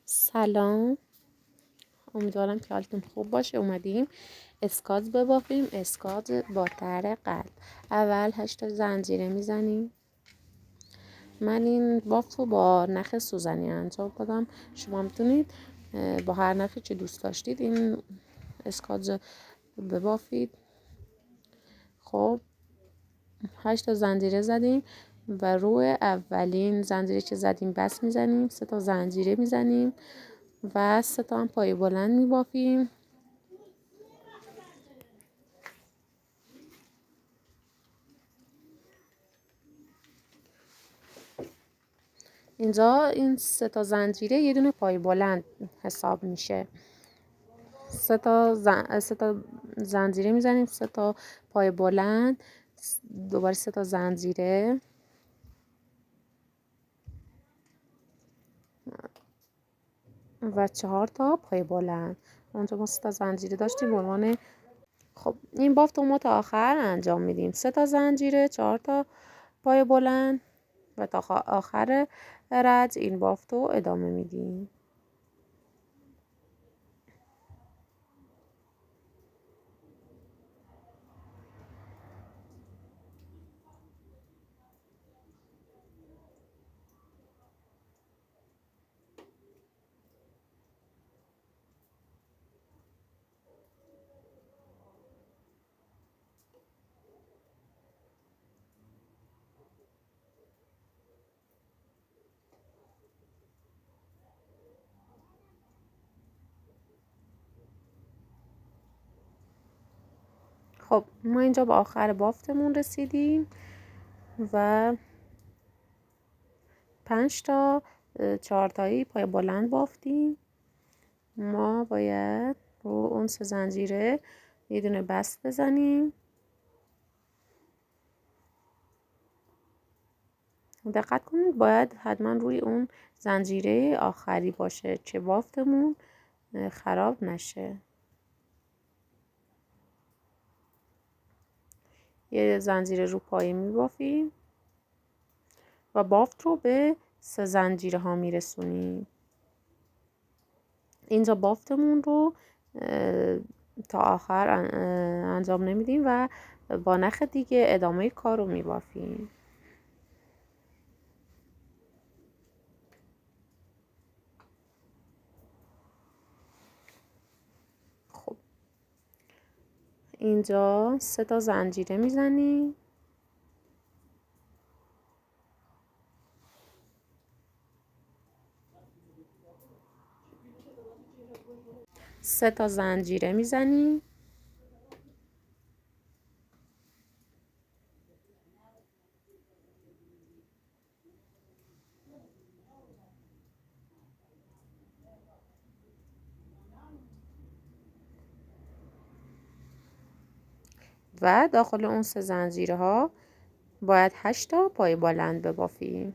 سلام، امیدوارم که حالتون خوب باشه. اومدیم اسکات ببافیم. اسکات با طر قلب. اول 8 تا زنجیره میزنیم. من این بافت رو با نخ سوزنی انجام دادم. شما میتونید با هر نخی که دوست داشتید این اسکات ببافید. خب 8 تا زنجیره زدیم و روی اولین زنجیره که زدیم بس میزنیم. 3 تا زنجیره میزنیم و 3 تا هم پای بلند میبافیم. اینجا این 3 تا زنجیره یه دونه پای بلند حساب میشه. 3 تا زنجیره میزنیم، 3 تا پای بلند، دوباره 3 تا زنجیره و 4 تا پای بلند. اونجا ما 3 تا زنجیره داشتیم به عنوان. خب این بافت رو ما تا آخر انجام میدیم. 3 تا زنجیره، 4 تا پای بلند و تا آخر رج این بافت رو ادامه میدیم. خب ما اینجا به آخر بافتمون رسیدیم و 5 تا 4 تایی پای بلند بافتیم. ما باید رو اون 3 زنجیره یه دونه بست بزنیم. دقت کنید باید حتما روی اون زنجیره آخری باشه که بافتمون خراب نشه. یه زنجیره رو پایه می بافیم و بافت رو به 3 زنجیره ها می رسونیم. اینجا بافتمون رو تا آخر انجام نمیدیم و با نخ دیگه ادامه کار رو می بافیم. خب اینجا 3 تا زنجیره میزنیم. 3 تا زنجیره میزنیم و داخل اون 3 زنجیره ها باید 8 تا پای بلند ببافیم.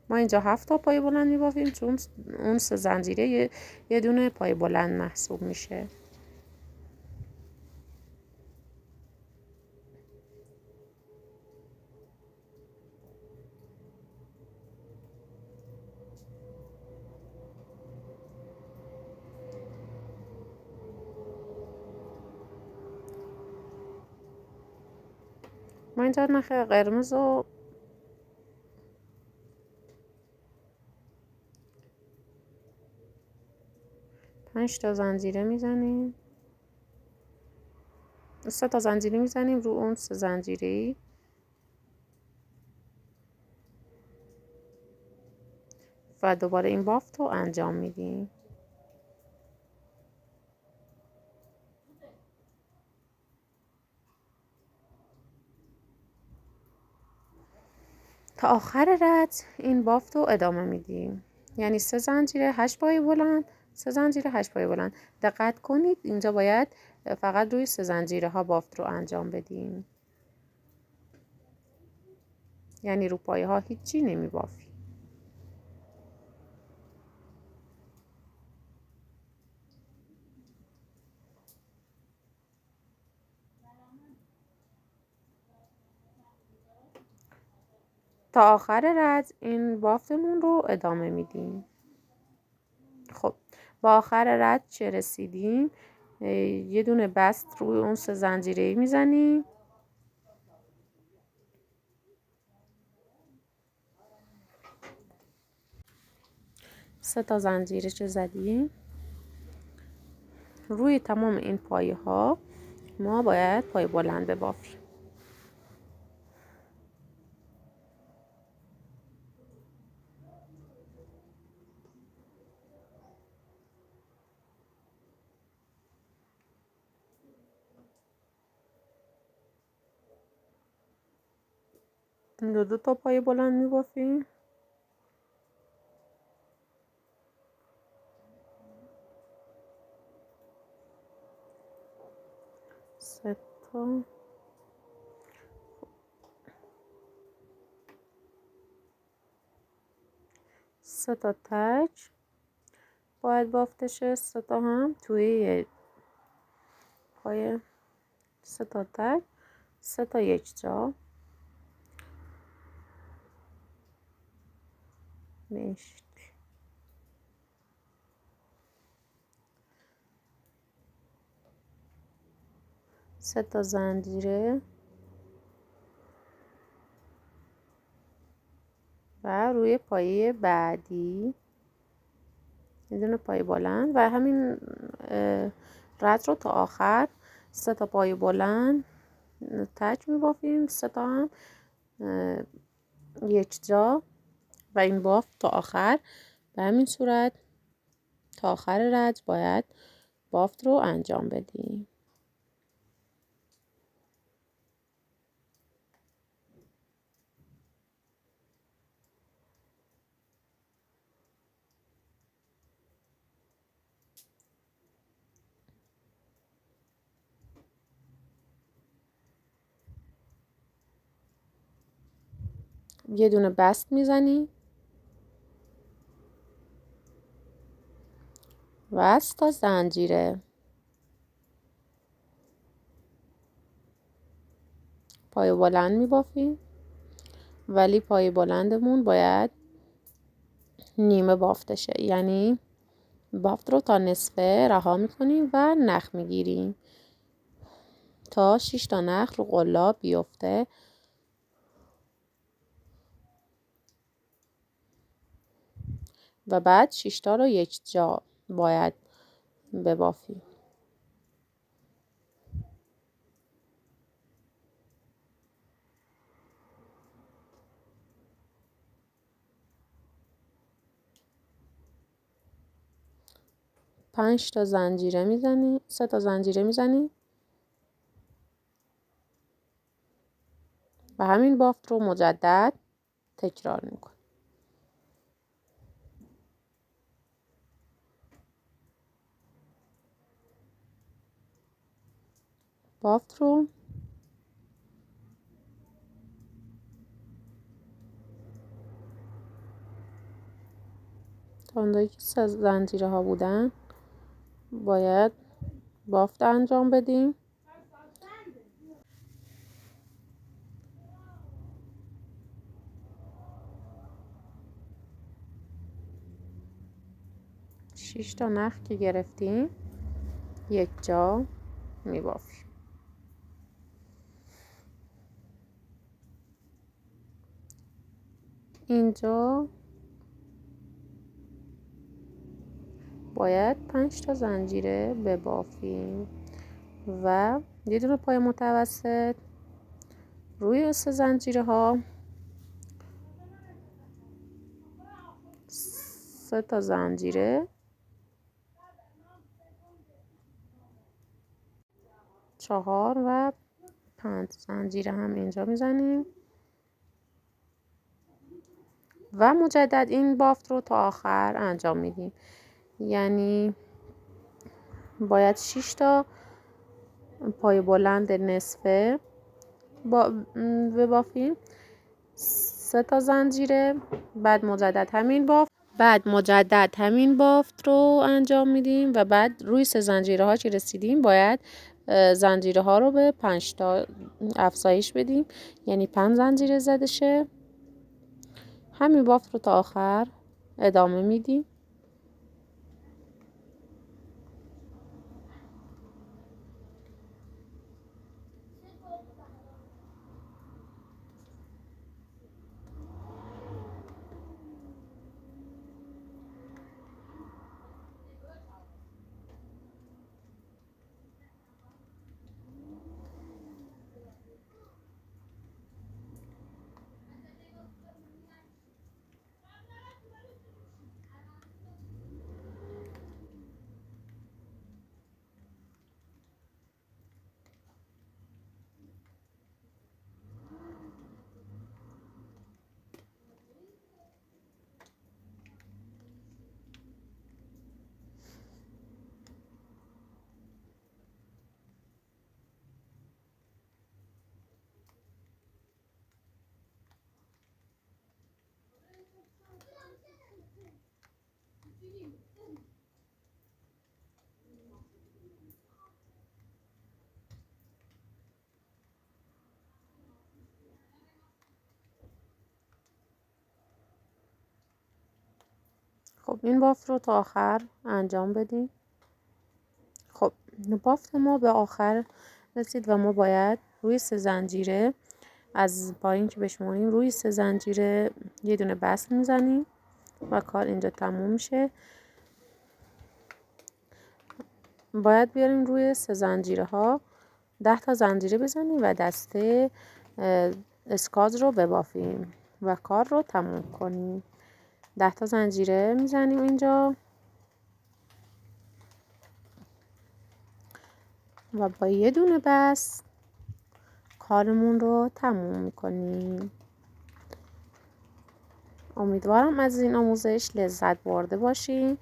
ما اینجا 7 تا پای بلند میبافیم چون اون 3 زنجیره یه دونه پای بلند محسوب میشه. ما اینجا نخ قرمز رو 5 تا زنجیره میزنیم. 3 تا زنجیره میزنیم رو اون 3 زنجیره و دوباره این بافت رو انجام میدیم. تا آخر رد این بافت رو ادامه میدیم. یعنی 3 زنجیره 8 پای بلند، 3 زنجیره 8 پای بلند. دقت کنید اینجا باید فقط روی 3 زنجیره ها بافت رو انجام بدیم. یعنی رو پایه ها هیچی نمی بافیم. تا آخر رد این بافتمون رو ادامه میدیم. خب با آخر رد چه رسیدیم؟ یه دونه بست روی اون 3 زنجیره میزنیم. سه تا زنجیره چه زدیم. روی تمام این پایه ها ما باید پای بلند ببافیم. دو تا پای بلند میبافیم. سه تا. سه تا تک باید بافته شه. 3 تا هم توی پای 3 تا تک 3 تا یک جا میشت. 3 تا زنجیره و روی پایه بعدی یه دونه پای بلند و همین رد رو تا آخر 3 تا پای بلند تک میبافیم. 3 تا هم یک جا و این بافت تا آخر. به همین صورت تا آخر رد باید بافت رو انجام بدیم. یه دونه بست میزنیم و 3 تا زنجیره پای بلند میبافیم، ولی پای بلندمون باید نیمه بافته شه، یعنی بافت رو تا نصفه رها میکنیم و نخ میگیریم تا 6 تا نخ رو قلاب بیفته و بعد 6 تا رو یک جا باید ببافیم. پنج تا زنجیره میزنیم، 3 تا زنجیره میزنیم و همین بافت رو مجدد تکرار میکنیم. بافت رو تا اونجایی که 3 زنجیره ها بودن باید بافت انجام بدیم. شش تا نخ که گرفتیم یک جا میبافیم. اینجا باید 5 تا زنجیره ببافیم و یه دونه پای متوسط روی 3 زنجیره ها 3 تا زنجیره 4 و 5 زنجیره هم اینجا میزنیم و مجدد این بافت رو تا آخر انجام میدیم. یعنی باید 6 تا پای بلند نصفه ببافیم، 3 تا زنجیره، بعد مجدد همین بافت رو انجام میدیم و بعد روی 3 زنجیره ها که رسیدیم باید زنجیره ها رو به 5 تا افزایش بدیم، یعنی 5 زنجیره زده شه همین بافت رو تا آخر ادامه میدیم. خب این بافت رو تا آخر انجام بدیم. خب بافت ما به آخر رسید و ما باید روی 3 زنجیره از پایین که بشماریم روی 3 زنجیره یه دونه بست میزنیم و کار اینجا تموم میشه. باید بیاریم روی 3 زنجیره ها 10 تا زنجیره بزنیم و دسته اسکاز رو ببافیم و کار رو تموم کنیم. 10 تا زنجیره میزنیم اینجا و با یه دونه بست کارمون رو تموم میکنیم. امیدوارم از این آموزش لذت برده باشین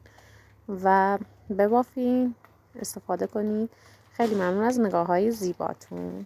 و ببافین، استفاده کنید. خیلی ممنون از نگاه های زیباتون.